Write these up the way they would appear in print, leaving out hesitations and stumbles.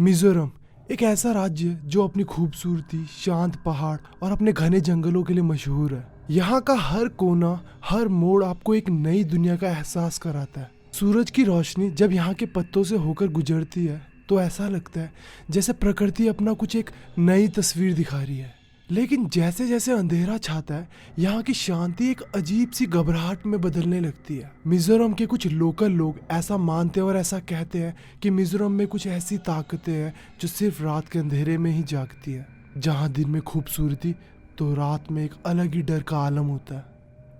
मिजोरम एक ऐसा राज्य जो अपनी खूबसूरती, शांत पहाड़ और अपने घने जंगलों के लिए मशहूर है। यहाँ का हर कोना, हर मोड़ आपको एक नई दुनिया का एहसास कराता है। सूरज की रोशनी जब यहाँ के पत्तों से होकर गुजरती है तो ऐसा लगता है जैसे प्रकृति अपना कुछ एक नई तस्वीर दिखा रही है। लेकिन जैसे जैसे अंधेरा छाता है, यहाँ की शांति एक अजीब सी घबराहट में बदलने लगती है। मिजोरम के कुछ लोकल लोग ऐसा मानते हैं और ऐसा कहते हैं कि मिजोरम में कुछ ऐसी ताकतें हैं जो सिर्फ रात के अंधेरे में ही जागती है। जहाँ दिन में खूबसूरती तो रात में एक अलग ही डर का आलम होता है।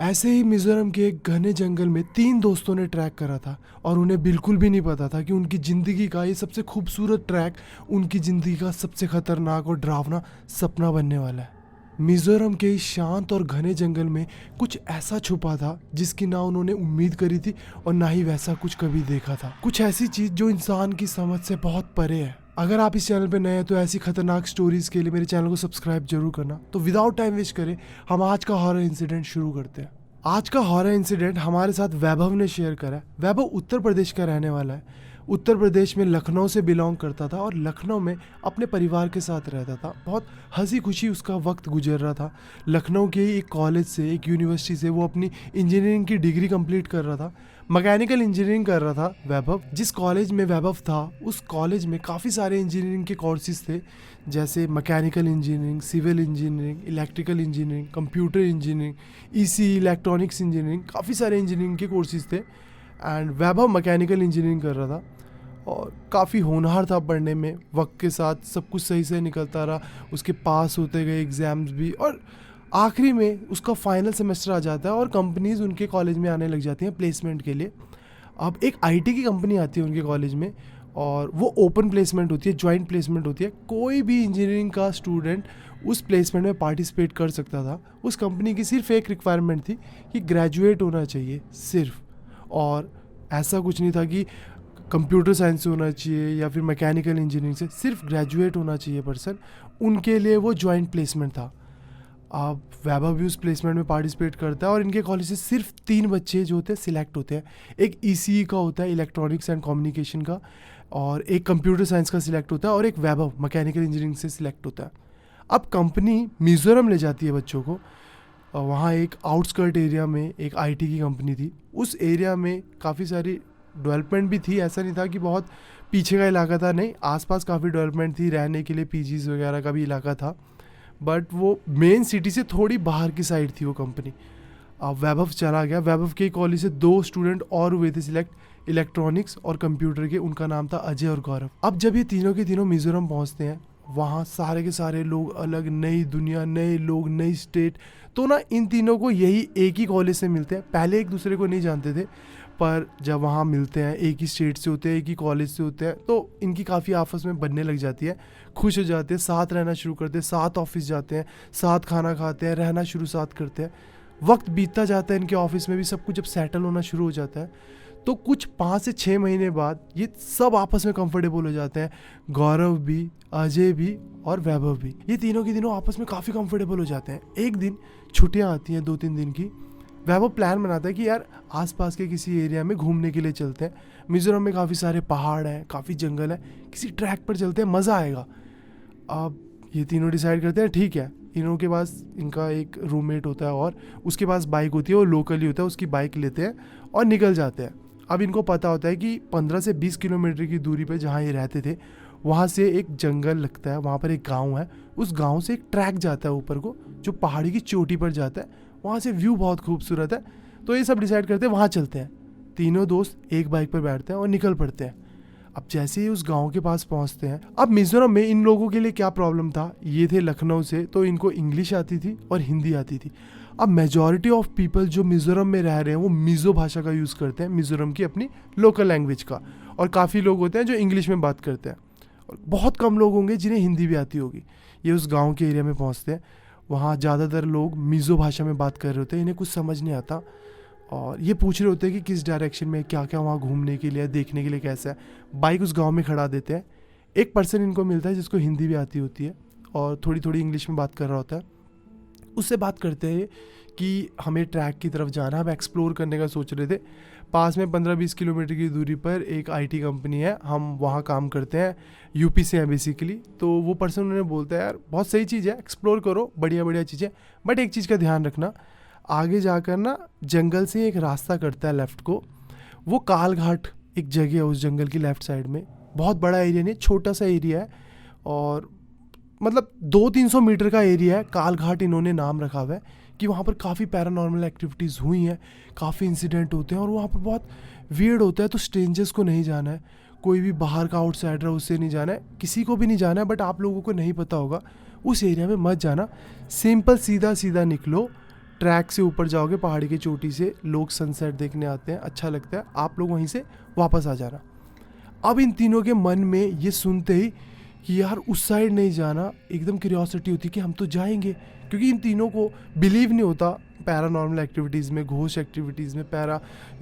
ऐसे ही मिजोरम के एक घने जंगल में 3 दोस्तों ने ट्रैक करा था और उन्हें बिल्कुल भी नहीं पता था कि उनकी ज़िंदगी का ये सबसे खूबसूरत ट्रैक उनकी ज़िंदगी का सबसे खतरनाक और डरावना सपना बनने वाला है। मिजोरम के इस शांत और घने जंगल में कुछ ऐसा छुपा था जिसकी ना उन्होंने उम्मीद करी थी और ना ही वैसा कुछ कभी देखा था। कुछ ऐसी चीज़ जो इंसान की समझ से बहुत परे है। अगर आप इस चैनल पे नए हैं तो ऐसी खतरनाक स्टोरीज के लिए मेरे चैनल को सब्सक्राइब जरूर करना। तो विदाउट टाइम वेस्ट करें हम आज का हॉरर इंसिडेंट शुरू करते हैं। आज का हॉरर इंसिडेंट हमारे साथ वैभव ने शेयर करा है। वैभव उत्तर प्रदेश का रहने वाला है। उत्तर प्रदेश में लखनऊ से बिलोंग करता था और लखनऊ में अपने परिवार के साथ रहता था। बहुत हंसी खुशी उसका वक्त गुजर रहा था। लखनऊ के एक कॉलेज से, एक यूनिवर्सिटी से वो अपनी इंजीनियरिंग की डिग्री कंप्लीट कर रहा था। मैकेनिकल इंजीनियरिंग कर रहा था वैभव। जिस कॉलेज में वैभव था उस कॉलेज में काफ़ी सारे इंजीनियरिंग के कोर्सेज थे, जैसे mechanical engineering, civil engineering, electrical engineering, computer engineering, EC electronics engineering, काफ़ी सारे इंजीनियरिंग के कोर्सेज थे। एंड वैभव मैकेनिकल इंजीनियरिंग कर रहा था और काफ़ी होनहार था पढ़ने में। वक्त के साथ सब कुछ सही से निकलता रहा, उसके पास होते गए एग्ज़ाम्स भी, और आखिरी में उसका फाइनल सेमेस्टर आ जाता है और कंपनीज उनके कॉलेज में आने लग जाती हैं प्लेसमेंट के लिए। अब एक आईटी की कंपनी आती है उनके कॉलेज में और वो ओपन प्लेसमेंट होती है, जॉइंट प्लेसमेंट होती है। कोई भी इंजीनियरिंग का स्टूडेंट उस प्लेसमेंट में पार्टिसिपेट कर सकता था। उस कंपनी की सिर्फ एक रिक्वायरमेंट थी कि ग्रेजुएट होना चाहिए सिर्फ, और ऐसा कुछ नहीं था कि कंप्यूटर साइंस से होना चाहिए या फिर मैकेनिकल इंजीनियरिंग से, सिर्फ ग्रेजुएट होना चाहिए पर्सन। उनके लिए वो जॉइंट प्लेसमेंट था। अब वैभव भी उस प्लेसमेंट में पार्टिसिपेट करता है और इनके कॉलेज से सिर्फ 3 बच्चे जो होते हैं सिलेक्ट होते हैं। एक ईसीई का होता है, इलेक्ट्रॉनिक्स एंड कम्युनिकेशन का, और एक कंप्यूटर साइंस का सिलेक्ट होता है, और एक वैभव मैकेनिकल इंजीनियरिंग से सिलेक्ट होता है। अब कंपनी मिजोरम ले जाती है बच्चों को। वहाँ एक आउटस्कर्ट एरिया में एक आईटी की कंपनी थी। उस एरिया में काफ़ी सारी डेवलपमेंट भी थी, ऐसा नहीं था कि बहुत पीछे का इलाका था, नहीं, आसपास काफ़ी डेवलपमेंट थी, रहने के लिए पीजीज वगैरह का भी इलाका था। बट वो मेन सिटी से थोड़ी बाहर की साइड थी वो कंपनी। अब वैभव चला गया। वैभव के कॉलेज से 2 स्टूडेंट और हुए थे सिलेक्ट, इलेक्ट्रॉनिक्स और कंप्यूटर के। उनका नाम था अजय और गौरव। अब जब ये तीनों के तीनों मिजोरम पहुंचते हैं, वहाँ सारे के सारे लोग अलग, नई दुनिया, नए लोग, नई स्टेट। तो ना इन तीनों को यही एक ही कॉलेज से मिलते हैं। पहले एक दूसरे को नहीं जानते थे, पर जब वहाँ मिलते हैं, एक ही स्टेट से होते हैं, एक ही कॉलेज से होते हैं, तो इनकी काफ़ी आपस में बनने लग जाती है। खुश हो जाते हैं, साथ रहना शुरू करते हैं, साथ ऑफिस जाते हैं, साथ खाना खाते हैं, रहना शुरू साथ करते हैं। वक्त बीतता जाता है, इनके ऑफिस में भी सब कुछ जब सेटल होना शुरू हो जाता है तो कुछ 5 से 6 महीने बाद ये सब आपस में कंफर्टेबल हो जाते हैं। गौरव भी, अजय भी और वैभव भी, ये तीनों के तीनों आपस में काफ़ी कंफर्टेबल हो जाते हैं। एक दिन छुट्टियाँ आती हैं 2-3 दिन की। वैभव प्लान बनाता है कि यार आसपास के किसी एरिया में घूमने के लिए चलते हैं। मिजोरम में काफ़ी सारे पहाड़ हैं, काफ़ी जंगल है, किसी ट्रैक पर चलते हैं, मज़ा आएगा। अब ये तीनों डिसाइड करते हैं, ठीक है। इनों के पास इनका एक रूममेट होता है और उसके पास बाइक होती है, वो लोकल ही होता है, उसकी बाइक लेते हैं और निकल जाते हैं। अब इनको पता होता है कि 15 से 20 किलोमीटर की दूरी पर जहाँ ये रहते थे वहाँ से एक जंगल लगता है, वहाँ पर एक गाँव है। उस गाँव से एक ट्रैक जाता है ऊपर को, जो पहाड़ी की चोटी पर जाता है। वहाँ से व्यू बहुत खूबसूरत है। तो ये सब डिसाइड करते हैं वहाँ चलते हैं। तीनों दोस्त एक बाइक पर बैठते हैं और निकल पड़ते हैं। अब जैसे ही उस गांव के पास पहुँचते हैं, अब मिजोरम में इन लोगों के लिए क्या प्रॉब्लम था, ये थे लखनऊ से, तो इनको इंग्लिश आती थी और हिंदी आती थी। अब मेजॉरिटी ऑफ पीपल जो मिजोरम में रह रहे हैं वो मिजो भाषा का यूज़ करते हैं, मिजोरम की अपनी लोकल लैंग्वेज का, और काफ़ी लोग होते हैं जो इंग्लिश में बात करते हैं, और बहुत कम लोग होंगे जिन्हें हिंदी भी आती होगी। ये उस गाँव के एरिया में पहुँचते हैं। वहाँ ज़्यादातर लोग मिज़ो भाषा में बात कर रहे होते हैं, इन्हें कुछ समझ नहीं आता, और ये पूछ रहे होते हैं कि किस डायरेक्शन में क्या क्या वहाँ घूमने के लिए, देखने के लिए कैसा है। बाइक उस गांव में खड़ा देते हैं। एक पर्सन इनको मिलता है जिसको हिंदी भी आती होती है और थोड़ी थोड़ी इंग्लिश में बात कर रहा होता है। उससे बात करते हैं कि हमें ट्रैक की तरफ जाना, हम एक्सप्लोर करने का सोच रहे थे, पास में 15-20 किलोमीटर की दूरी पर एक आईटी कंपनी है, हम वहाँ काम करते हैं, यूपी से हैं बेसिकली। तो वो पर्सन उन्हें बोलता है यार बहुत सही चीज़ है, एक्सप्लोर करो, बढ़िया बढ़िया चीज़ें, बट एक चीज़ का ध्यान रखना, आगे जाकर ना जंगल से एक रास्ता करता है लेफ़्ट को, वो काल घाट एक जगह है उस जंगल की लेफ़्ट साइड में, बहुत बड़ा एरिया नहीं, छोटा सा एरिया है, और मतलब 200-300 मीटर का एरिया है। काल घाट इन्होंने नाम रखा हुआ है कि वहाँ पर काफ़ी पैरानॉर्मल एक्टिविटीज़ हुई हैं, काफ़ी इंसिडेंट होते हैं, और वहाँ पर बहुत वियर्ड होता है। तो स्ट्रेंजर्स को नहीं जाना है, कोई भी बाहर का आउटसाइडर है उससे नहीं जाना है, किसी को भी नहीं जाना है, बट आप लोगों को नहीं पता होगा उस एरिया में मत जाना। सिंपल सीधा सीधा निकलो, ट्रैक से ऊपर जाओगे, पहाड़ी की चोटी से लोग सनसेट देखने आते हैं, अच्छा लगता है, आप लोग वहीं से वापस आ जाना। अब इन तीनों के मन में ये सुनते ही कि यार उस साइड नहीं जाना, एकदम क्यूरियोसिटी होती कि हम तो जाएंगे, क्योंकि इन तीनों को बिलीव नहीं होता पैरानॉर्मल एक्टिविटीज़ में, घोस्ट एक्टिविटीज़ में,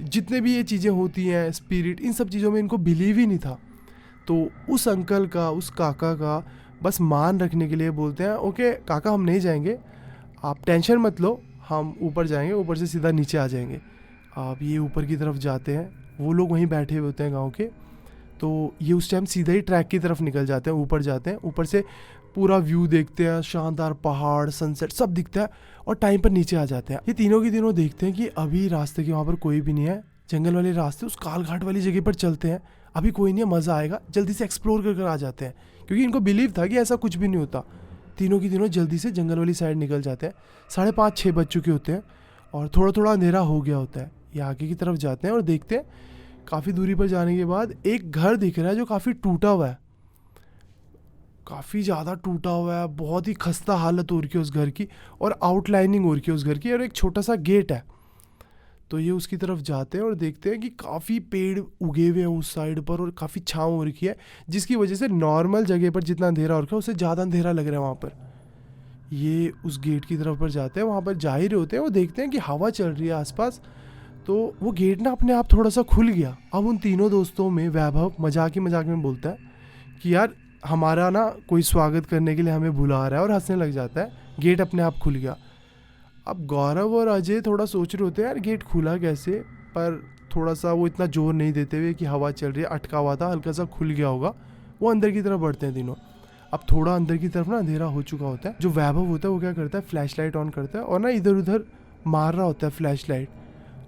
जितने भी ये चीज़ें होती हैं, स्पिरिट, इन सब चीज़ों में इनको बिलीव ही नहीं था। तो उस अंकल का, उस काका का बस मान रखने के लिए बोलते हैं ओके काका हम नहीं जाएंगे, आप टेंशन मत लो, हम ऊपर जाएंगे, ऊपर से सीधा नीचे आ जाएंगे। अब ये ऊपर की तरफ जाते हैं, वो लोग वहीं बैठे हुए होते हैं गाँव के, तो ये उस टाइम सीधा ही ट्रैक की तरफ निकल जाते हैं, ऊपर जाते हैं, ऊपर से पूरा व्यू देखते हैं, शानदार पहाड़, सनसेट सब दिखता है, और टाइम पर नीचे आ जाते हैं। ये तीनों के तीनों देखते हैं कि अभी रास्ते के वहाँ पर कोई भी नहीं है, जंगल वाले रास्ते उस काल घाट वाली जगह पर चलते हैं, अभी कोई नहीं है, मज़ा आएगा, जल्दी से एक्सप्लोर कर आ जाते हैं, क्योंकि इनको बिलीव था कि ऐसा कुछ भी नहीं होता। तीनों की तीनों जल्दी से जंगल वाली साइड निकल जाते हैं। 5:30-6 बज चुके होते हैं, और थोड़ा थोड़ा अंधेरा हो गया होता है। ये आगे की तरफ जाते हैं और देखते हैं काफ़ी दूरी पर जाने के बाद एक घर दिख रहा है जो काफ़ी टूटा हुआ है, काफ़ी ज़्यादा टूटा हुआ है, बहुत ही खस्ता हालत हो रखी है उस घर की, और आउटलाइनिंग हो रखी है उस घर की, और एक छोटा सा गेट है। तो ये उसकी तरफ जाते हैं और देखते हैं कि काफ़ी पेड़ उगे हुए हैं उस साइड पर, और काफ़ी छाँव हो रखी है, जिसकी वजह से नॉर्मल जगह पर जितना अंधेरा हो रखा है उससे ज़्यादा अंधेरा लग रहा है वहाँ पर। ये उस गेट की तरफ पर जाते हैं, वहाँ पर जा ही रहे होते हैं, वो देखते हैं कि हवा चल रही है आसपास, तो वो गेट ना अपने आप थोड़ा सा खुल गया। अब उन तीनों दोस्तों में वैभव मजाक में बोलता है कि यार हमारा ना कोई स्वागत करने के लिए हमें बुला रहा है, और हंसने लग जाता है, गेट अपने आप खुल गया। अब गौरव और अजय थोड़ा सोच रहे होते हैं यार गेट खुला कैसे, पर थोड़ा सा वो इतना जोर नहीं देते हुए कि हवा चल रही है, अटका हुआ था, हल्का सा खुल गया होगा, वो अंदर की तरफ बढ़ते हैं तीनों। अब थोड़ा अंदर की तरफ ना अंधेरा हो चुका होता है। जो वैभव होता है वो क्या करता है, फ्लैश लाइट ऑन करता है, और ना इधर उधर मार रहा होता है फ्लैश लाइट,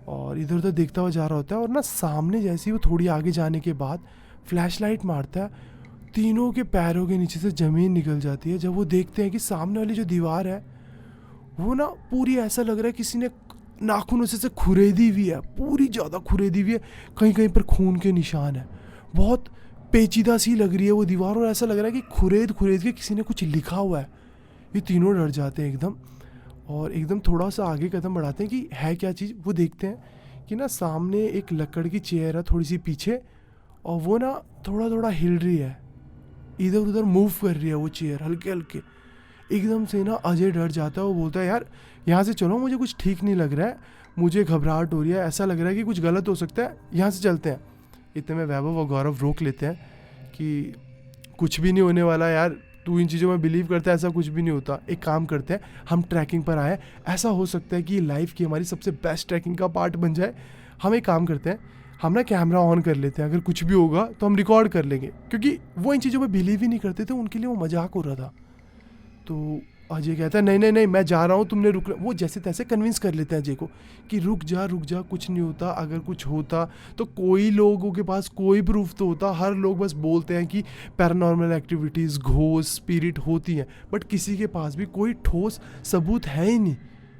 और इधर उधर देखता हुआ जा रहा होता है, और ना सामने जैसे ही वो थोड़ी आगे जाने के बाद फ्लैश लाइट मारता है, तीनों के पैरों के नीचे से ज़मीन निकल जाती है। जब वो देखते हैं कि सामने वाली जो दीवार है वो ना पूरी ऐसा लग रहा है किसी ने नाखूनों से खुरेदी हुई है, पूरी ज़्यादा खुरेदी हुई है, कहीं कहीं पर खून के निशान है, बहुत पेचीदा सी लग रही है वो दीवार, और ऐसा लग रहा है कि खुरेद के किसी ने कुछ लिखा हुआ है। ये तीनों डर जाते हैं एकदम, और एकदम थोड़ा सा आगे कदम बढ़ाते हैं कि है क्या चीज़। वो देखते हैं कि ना सामने एक लकड़ की चेयर है थोड़ी सी पीछे, और वो ना थोड़ा थोड़ा हिल रही है, इधर उधर मूव कर रही है वो चेयर हल्के हल्के। एकदम से ना अजय डर जाता है, वो बोलता है यार यहाँ से चलो, मुझे कुछ ठीक नहीं लग रहा है, मुझे घबराहट हो रही है, ऐसा लग रहा है कि कुछ गलत हो सकता है, यहाँ से चलते हैं। इतने में वैभव और गौरव रोक लेते हैं कि कुछ भी नहीं होने वाला यार, तू इन चीज़ों में बिलीव करता है, ऐसा कुछ भी नहीं होता, एक काम करते हैं, हम ट्रैकिंग पर आए, ऐसा हो सकता है कि लाइफ की हमारी सबसे बेस्ट ट्रैकिंग का पार्ट बन जाए। हम एक काम करते हैं, हम ना कैमरा ऑन कर लेते हैं, अगर कुछ भी होगा तो हम रिकॉर्ड कर लेंगे, क्योंकि वो इन चीज़ों में बिलीव ही नहीं करते थे, उनके लिए वो मजाक हो रहा था। तो अजय कहता है नहीं मैं जा रहा हूँ, तुमने रुकना। वो जैसे तैसे कन्विंस कर लेते हैं अजय को कि रुक जा कुछ नहीं होता, अगर कुछ होता तो कोई लोगों के पास कोई प्रूफ तो होता, हर लोग बस बोलते हैं कि पैरानॉर्मल एक्टिविटीज़, घोस्ट, स्पिरिट होती हैं, बट किसी के पास भी कोई ठोस सबूत है ही नहीं,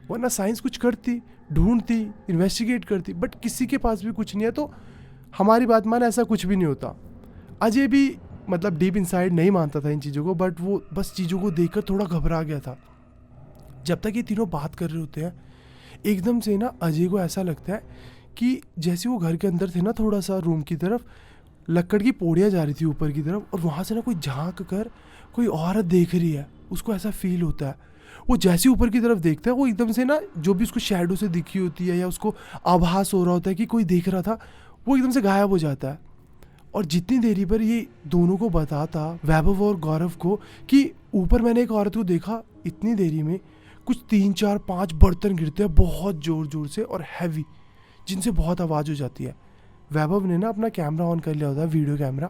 वरना साइंस कुछ करती, ढूंढती, इन्वेस्टिगेट करती, बट किसी के पास भी कुछ नहीं है, तो हमारी बात मान, ऐसा कुछ भी नहीं होता। अजय भी मतलब डीप इनसाइड नहीं मानता था इन चीज़ों को, बट वो बस चीज़ों को देखकर थोड़ा घबरा गया था। जब तक ये तीनों बात कर रहे होते हैं, एकदम से ना अजय को ऐसा लगता है कि जैसे वो घर के अंदर थे ना, थोड़ा सा रूम की तरफ लकड़ की पौड़ियाँ जा रही थी ऊपर की तरफ, और वहाँ से ना कोई झांक कर कोई औरत देख रही है, उसको ऐसा फील होता है। वो जैसे ऊपर की तरफ देखता है, वो एकदम से ना जो भी उसको शैडो से दिखी होती है या उसको आभास हो रहा होता है कि कोई देख रहा था, वो एकदम से गायब हो जाता है। और जितनी देरी पर ये दोनों को बताता, वैभव और गौरव को, कि ऊपर मैंने एक औरत को देखा, इतनी देरी में कुछ 3 4 5 बर्तन गिरते हैं बहुत ज़ोर ज़ोर से और हैवी, जिनसे बहुत आवाज़ हो जाती है। वैभव ने ना अपना कैमरा ऑन कर लिया होता है, वीडियो कैमरा,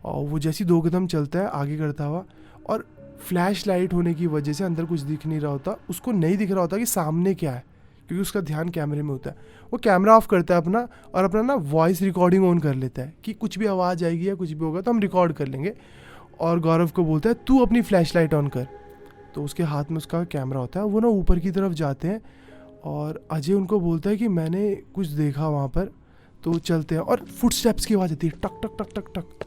और वो जैसी 2 कदम चलता है आगे करता हुआ, और फ्लैश लाइट होने की वजह से अंदर कुछ दिख नहीं रहा होता, उसको नहीं दिख रहा होता कि सामने क्या है, क्योंकि उसका ध्यान कैमरे में होता है। वो कैमरा ऑफ करता है अपना, और अपना ना वॉइस रिकॉर्डिंग ऑन कर लेता है कि कुछ भी आवाज़ आएगी या कुछ भी होगा तो हम रिकॉर्ड कर लेंगे। और गौरव को बोलता है तू अपनी फ्लैश लाइट ऑन कर। तो उसके हाथ में उसका कैमरा होता है, वो ना ऊपर की तरफ जाते हैं, और अजय उनको बोलता है कि मैंने कुछ देखा वहाँ पर। तो चलते हैं और फुटस्टेप्स की आवाज़ आती है, टक टक टक टक टक।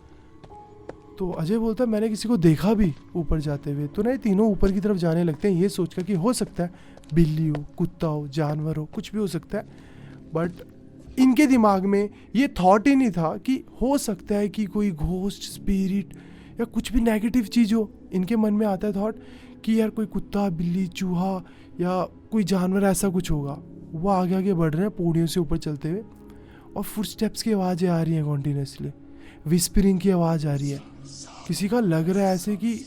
तो अजय बोलता है मैंने किसी को देखा भी ऊपर जाते हुए। तो ना ये तीनों ऊपर की तरफ जाने लगते हैं, ये सोचकर कि हो सकता है बिल्ली हो, कुत्ता हो, जानवर हो, कुछ भी हो सकता है। बट इनके दिमाग में ये थॉट ही नहीं था कि हो सकता है कि कोई घोस्ट, स्पिरिट या कुछ भी नेगेटिव चीज़ हो। इनके मन में आता है थॉट कि यार कोई कुत्ता, बिल्ली, चूहा या कोई जानवर ऐसा कुछ होगा। वो आगे आगे बढ़ रहे हैं पौड़ियों से ऊपर चलते हुए, और फुटस्टेप्स की आवाज़ें आ रही हैं कॉन्टीन्यूसली, विस्परिंग की आवाज़ आ रही है। किसी का लग रहा है ऐसे कि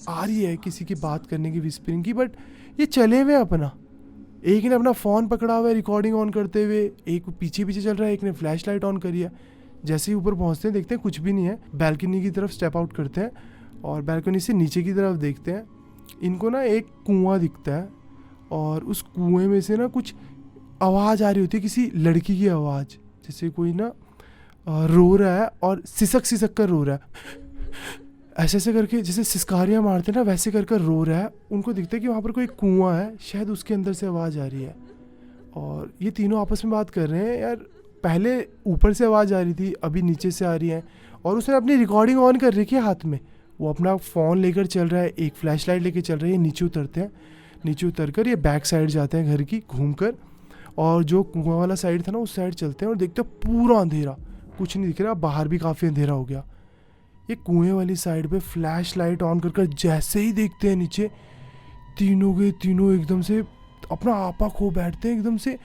आ रही है किसी की बात करने की, विस्परिंग की, बट ये चले हुए अपना। एक ने अपना फ़ोन पकड़ा हुआ है रिकॉर्डिंग ऑन करते हुए, एक पीछे पीछे चल रहा है, एक ने फ्लैश लाइट ऑन करी है। जैसे ही ऊपर पहुंचते हैं देखते हैं कुछ भी नहीं है, बैल्कनी की तरफ स्टेप आउट करते हैं और बैल्कनी से नीचे की तरफ देखते हैं। इनको ना एक कुआं दिखता है, और उस कुएं में से ना कुछ आवाज़ आ रही होती है, किसी लड़की की आवाज़, जैसे कोई ना रो रहा है और सिसक सिसक कर रो रहा है, ऐसे ऐसे करके जैसे सिसकारियाँ मारते हैं ना, वैसे कर कर रो रहा है। उनको दिखता है कि वहाँ पर कोई कुआं है, शायद उसके अंदर से आवाज़ आ रही है। और ये तीनों आपस में बात कर रहे हैं, यार पहले ऊपर से आवाज़ आ रही थी, अभी नीचे से आ रही है। और उसने अपनी रिकॉर्डिंग ऑन कर रखी है हाथ में, वो अपना फ़ोन लेकर चल रहा है, एक फ्लैश लाइट लेकर चल रही है। नीचे उतरते हैं, नीचे उतर कर ये बैक साइड जाते हैं घर की घूम कर, और जो कुआं वाला साइड था ना उस साइड चलते हैं और देखते हैं पूरा अंधेरा, कुछ नहीं दिख रहा, बाहर भी काफ़ी अंधेरा हो गया। ये कुएं वाली साइड पे फ्लैश लाइट ऑन कर जैसे ही देखते हैं नीचे, तीनों के तीनों एकदम से अपना आपा खो बैठते हैं एकदम से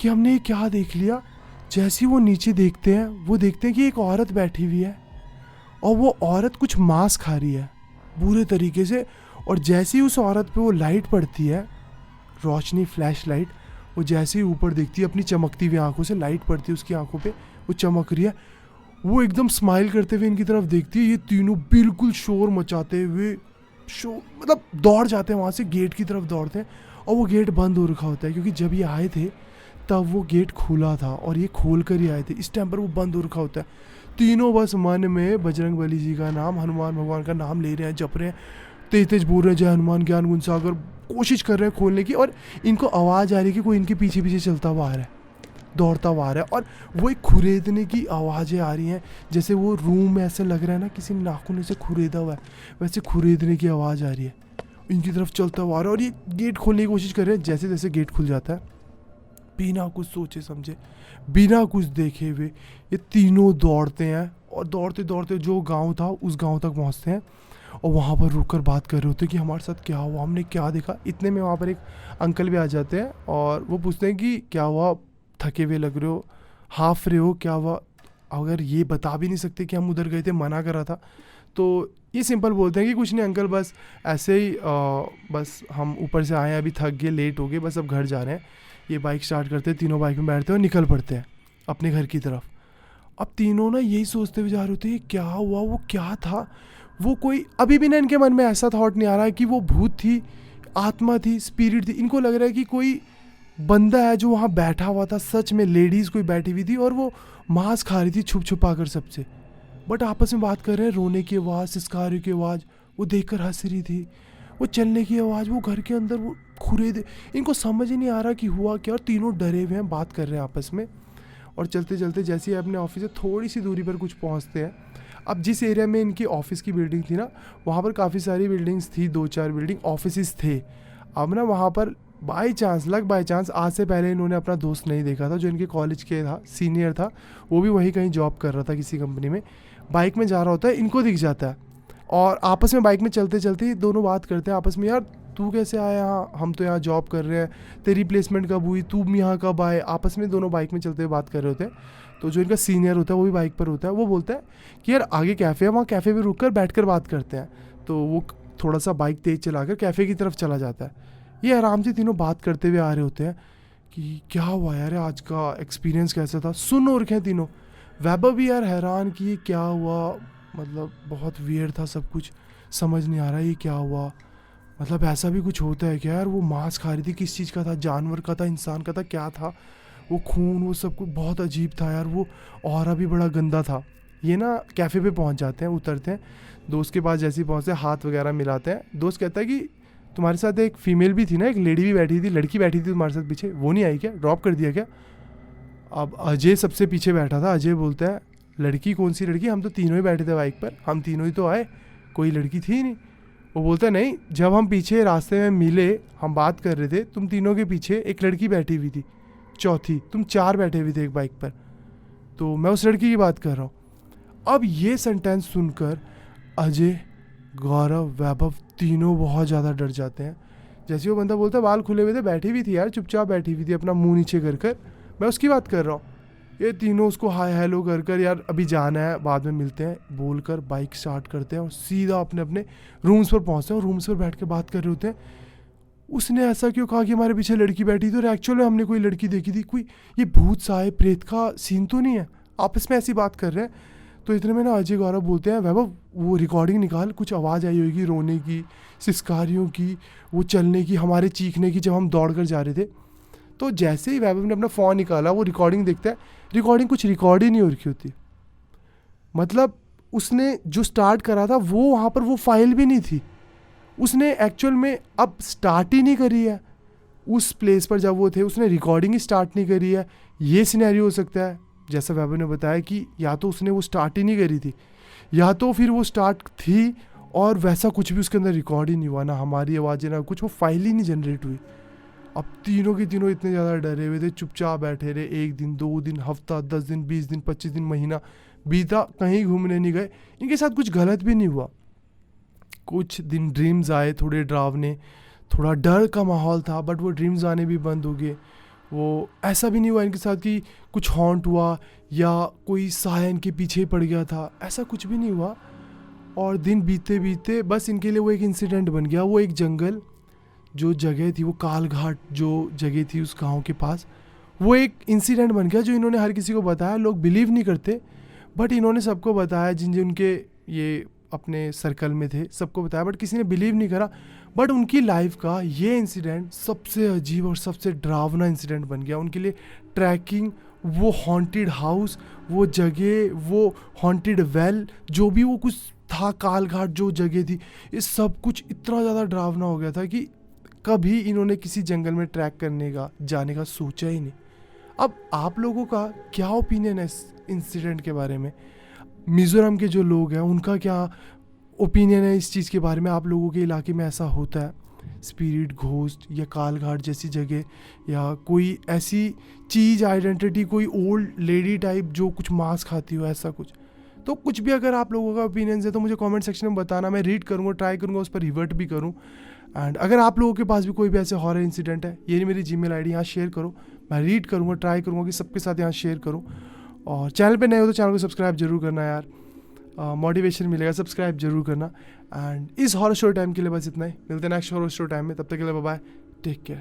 कि हमने ये क्या देख लिया। जैसे ही वो नीचे देखते हैं, वो देखते हैं कि एक औरत बैठी हुई है, और वो औरत कुछ मांस खा रही है बुरे तरीके से। और जैसे ही उस औरत पे वो लाइट पड़ती है, रोशनी, फ्लैश लाइट, वो जैसे ही ऊपर देखती है, अपनी चमकती हुई आंखों से लाइट पड़ती है उसकी आंखों पे, वो चमक रही है, वो एकदम स्माइल करते हुए इनकी तरफ देखती है। ये तीनों बिल्कुल शोर मचाते हुए मतलब दौड़ जाते हैं वहाँ से, गेट की तरफ दौड़ते हैं। और वो गेट बंद हो रखा होता है, क्योंकि जब ये आए थे तब वो गेट खुला था और ये खोल कर ही आए थे, इस टाइम पर वो बंद हो रखा होता है। तीनों बस मन में बजरंगबली जी का नाम, हनुमान भगवान का नाम ले रहे हैं, जप रहे हैं, तेज तेज बोल रहे हैं, जय हनुमान ज्ञान गुण सागर, कोशिश कर रहे हैं खोलने की। और इनको आवाज़ आ रही है कि कोई इनके पीछे पीछे चलता हुआ आ रहा है, दौड़ता हुआ आ रहा है, और वो एक खुरेदने की आवाज़ें आ रही हैं, जैसे वो रूम में ऐसा लग रहा है ना किसी नाखून से खुरेदा हुआ है, वैसे खुरेदने की आवाज़ आ रही है, इनकी तरफ चलता हुआ आ रहा है। और ये गेट खोलने की कोशिश कर रहे हैं। जैसे जैसे गेट खुल जाता है, बिना कुछ सोचे समझे, बिना कुछ देखे हुए ये तीनों दौड़ते हैं, और दौड़ते दौड़ते जो गांव था उस गांव तक पहुंचते हैं, और वहाँ पर रुक कर बात कर रहे होते हैं कि हमारे साथ क्या हुआ, हमने क्या देखा। इतने में वहाँ पर एक अंकल भी आ जाते हैं, और वो पूछते हैं कि क्या हुआ, थके हुए लग रहे हो, हाफ रहे हो, क्या हुआ। अगर ये बता भी नहीं सकते कि हम उधर गए थे, मना करा था, तो ये सिंपल बोलते हैं कि कुछ नहीं अंकल, बस ऐसे ही बस हम ऊपर से आए हैं, अभी थक गए, लेट हो गए, बस अब घर जा रहे हैं। ये बाइक स्टार्ट करते हैं, तीनों बाइक में बैठते हैं और निकल पड़ते हैं अपने घर की तरफ। अब तीनों ना यही सोचते हुए जा रहे होते हैं क्या हुआ, वो क्या था, वो कोई, अभी भी ना इनके मन में ऐसा थॉट नहीं आ रहा है कि वो भूत थी, आत्मा थी, स्पिरिट थी। इनको लग रहा है कि कोई बंदा है जो वहाँ बैठा हुआ था, सच में लेडीज़ कोई बैठी हुई थी और वो मांस खा रही थी छुप छुपा कर सबसे। बट आपस में बात कर रहे हैं, रोने की आवाज़, सिसकारियों की आवाज़, वो देखकर हंस रही थी, वो चलने की आवाज़, वो घर के अंदर वो खुरेदे। इनको समझ ही नहीं आ रहा कि हुआ क्या, और तीनों डरे हुए हैं, बात कर रहे हैं आपस में। और चलते चलते जैसे ही अपने ऑफिस से थोड़ी सी दूरी पर कुछ पहुँचते हैं। अब जिस एरिया में इनकी ऑफिस की बिल्डिंग थी ना, वहाँ पर काफ़ी सारी बिल्डिंग्स थी, 2-4 बिल्डिंग ऑफिस थे। अब ना वहाँ पर बाई चांस आज से पहले इन्होंने अपना दोस्त नहीं देखा था, जो इनके कॉलेज के था, सीनियर था, वो भी वहीं कहीं जॉब कर रहा था किसी कंपनी में। बाइक में जा रहा होता है, इनको दिख जाता है, और आपस में बाइक में चलते चलते दोनों बात करते हैं आपस में, यार तू कैसे आया यहाँ, हम तो यहाँ जॉब कर रहे हैं, तेरी प्लेसमेंट कब हुई, तू यहाँ कब आए। आपस में दोनों बाइक में चलते हुए बात कर रहे होते हैं। तो जो इनका सीनियर होता है वो भी बाइक पर होता है, वो बोलता है कि यार आगे कैफ़े है, वहाँ कैफ़े में रुक कर बैठ कर बात करते हैं। तो वो थोड़ा सा बाइक तेज़ चला कर कैफ़े की तरफ चला जाता है। ये आराम से तीनों बात करते हुए आ रहे होते हैं कि क्या हुआ यार, आज का एक्सपीरियंस कैसा था। सुन और रखे तीनों। वैभव भी यार हैरान कि ये क्या हुआ, मतलब बहुत वियर्ड था सब कुछ, समझ नहीं आ रहा ये क्या हुआ, मतलब ऐसा भी कुछ होता है क्या यार। वो मांस खा रही थी, किस चीज़ का था, जानवर का था, इंसान का था, क्या था वो, खून, वो सब कुछ बहुत अजीब था यार। वो ऑरा भी बड़ा गंदा था। ये ना कैफ़े पे पहुंच जाते हैं, उतरते हैं, दोस्त के पास जैसे ही पहुँचते हैं हाथ वगैरह मिलाते हैं। दोस्त कहता है कि तुम्हारे साथ एक फ़ीमेल भी थी ना, एक लेडी भी बैठी थी, लड़की बैठी थी तुम्हारे साथ पीछे, वो नहीं आई क्या, ड्रॉप कर दिया क्या। अब अजय सबसे पीछे बैठा था। अजय बोलता है लड़की, कौन सी लड़की, हम तो तीनों ही बैठे थे बाइक पर, हम तीनों ही तो आए, कोई लड़की थी ही नहीं। वो बोलता है नहीं, जब हम पीछे रास्ते में मिले, हम बात कर रहे थे, तुम तीनों के पीछे एक लड़की बैठी हुई थी, चौथी, तुम 4 बैठे हुए थे एक बाइक पर, तो मैं उस लड़की की बात कर रहा हूँ। अब ये सेंटेंस सुनकर अजय, गौरव, वैभव तीनों बहुत ज़्यादा डर जाते हैं। जैसे वो बंदा बोलता है बाल खुले हुए थे, बैठी हुई थी यार, चुपचाप बैठी हुई थी, अपना मुंह नीचे कर कर, मैं उसकी बात कर रहा हूँ। ये तीनों उसको हाय हेलो कर कर, यार अभी जाना है, बाद में मिलते हैं बोलकर बाइक स्टार्ट करते हैं और सीधा अपने अपने रूम्स पर पहुँचते हैं और रूम्स पर बैठ के बात कर रहे होते हैं। उसने ऐसा क्यों कहा कि हमारे पीछे लड़की बैठी थी, और एक्चुअल में हमने कोई लड़की देखी थी, कोई ये भूत साए प्रेत का सीन तो नहीं है। आपस में ऐसी बात कर रहे हैं, तो इतने में ना अजय गौरव बोलते हैं वैभव वो रिकॉर्डिंग निकाल, कुछ आवाज़ आई होगी रोने की, सिसकारियों की, वो चलने की, हमारे चीखने की, जब हम दौड़ कर जा रहे थे। तो जैसे ही वैभव ने अपना फ़ोन निकाला, वो रिकॉर्डिंग देखता है, रिकॉर्डिंग कुछ रिकॉर्ड ही नहीं हो रखी होती। मतलब उसने जो स्टार्ट करा था वो वहाँ पर वो फाइल भी नहीं थी, उसने एक्चुअल में अब स्टार्ट ही नहीं करी है उस प्लेस पर जब वो थे, उसने रिकॉर्डिंग ही स्टार्ट नहीं करी है। ये सिनेरियो हो सकता है, जैसा वैभव ने बताया कि या तो उसने वो स्टार्ट ही नहीं करी थी, या तो फिर वो स्टार्ट थी और वैसा कुछ भी उसके अंदर रिकॉर्ड ही नहीं हुआ, ना हमारी आवाज़ें ना कुछ, वो फाइल ही नहीं जनरेट हुई। अब तीनों के तीनों इतने ज़्यादा डरे हुए थे, चुपचाप बैठे रहे। 1 दिन, 2 दिन, हफ्ता, 10 दिन, 20 दिन, 25 दिन, महीना बीता, कहीं घूमने नहीं गए। इनके साथ कुछ गलत भी नहीं हुआ। कुछ दिन ड्रीम्स आए थोड़े डरावने, थोड़ा डर का माहौल था, बट वो ड्रीम्स आने भी बंद हो गए। वो ऐसा भी नहीं हुआ इनके साथ कि कुछ हॉन्ट हुआ या कोई साया इनके पीछे पड़ गया था, ऐसा कुछ भी नहीं हुआ। और दिन बीतते बीतते बस इनके लिए वो एक इंसिडेंट बन गया। वो एक जंगल जो जगह थी, वो कालघाट जो जगह थी उस गांव के पास, वो एक इंसिडेंट बन गया जो इन्होंने हर किसी को बताया। लोग बिलीव नहीं करते, बट इन्होंने सबको बताया, जिन जिनके ये अपने सर्कल में थे सबको बताया, बट किसी ने बिलीव नहीं करा। बट उनकी लाइफ का ये इंसिडेंट सबसे अजीब और सबसे डरावना इंसिडेंट बन गया उनके लिए। ट्रैकिंग, वो हॉन्टेड हाउस, वो जगह, वो हॉन्टेड वेल, जो भी वो कुछ था, कालघाट जो जगह थी, ये सब कुछ इतना ज़्यादा डरावना हो गया था कि कभी इन्होंने किसी जंगल में ट्रैक करने का, जाने का सोचा ही नहीं। अब आप लोगों का क्या ओपिनियन है इस इंसिडेंट के बारे में? मिज़ोरम के जो लोग हैं उनका क्या ओपिनियन है इस चीज़ के बारे में? आप लोगों के इलाके में ऐसा होता है, स्पिरिट, घोस्ट या कालघाट जैसी जगह, या कोई ऐसी चीज़, आइडेंटिटी, कोई ओल्ड लेडी टाइप जो कुछ मांस खाती हो, ऐसा कुछ? तो कुछ भी अगर आप लोगों का ओपिनियन है तो मुझे कमेंट सेक्शन में बताना, मैं रीड करूँगा, ट्राई करूँगा उस पर रिवर्ट भी करूँ। एंड अगर आप लोगों के पास भी कोई भी ऐसे हॉरर इंसिडेंट है, ये मेरी जीमेल आईडी यहाँ शेयर करो, मैं रीड करूँगा, ट्राई करूँगा कि सबके साथ यहाँ शेयर करूँ। और चैनल पे नए हो तो चैनल को सब्सक्राइब जरूर करना यार, मोटिवेशन मिलेगा, सब्सक्राइब जरूर करना। एंड इस हॉरर स्टोरी टाइम के लिए बस इतना ही, मिलते हैं नेक्स्ट हॉरर स्टोरी टाइम में, तब तक के लिए बाय बाय, टेक केयर।